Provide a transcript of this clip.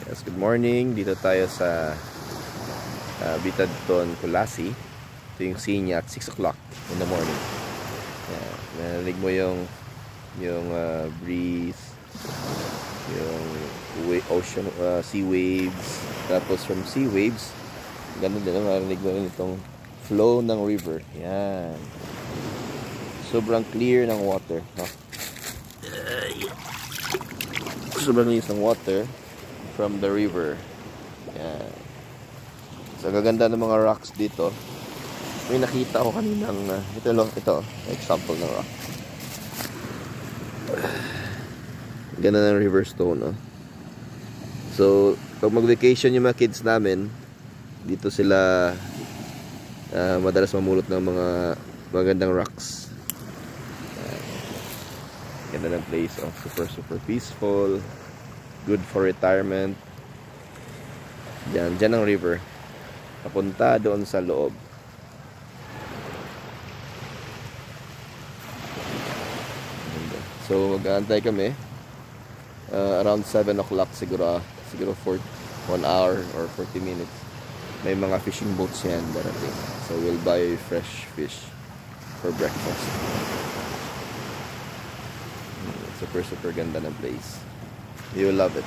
Yes, good morning. Dito tayo sa Bitadton, Kulasi. Ito yung scene niya at 6 o'clock in the morning. Yan. Narinig mo yung breeze, yung ocean, sea waves. Tapos from sea waves, ganun din, narinig mo rin itong flow ng river. Yan. Sobrang clear ng water. No? Sobrang linis ng water from the river. Yan. So gaganda ng mga rocks dito. May nakita ko kaninang ito example ng rock. Ganda ng river stone, no? So pag mag-vacation yung mga kids namin, dito sila madalas mamulot ng mga magandang rocks. Ganda ng place, oh. Super peaceful, good for retirement. Diyan ang river. Papunta doon sa loob. So mag-aantay kami. Around 7 o'clock siguro 1 hour or 40 minutes. May mga fishing boats yan darating. So we'll buy fresh fish for breakfast. Super ganda ng place. You will love it.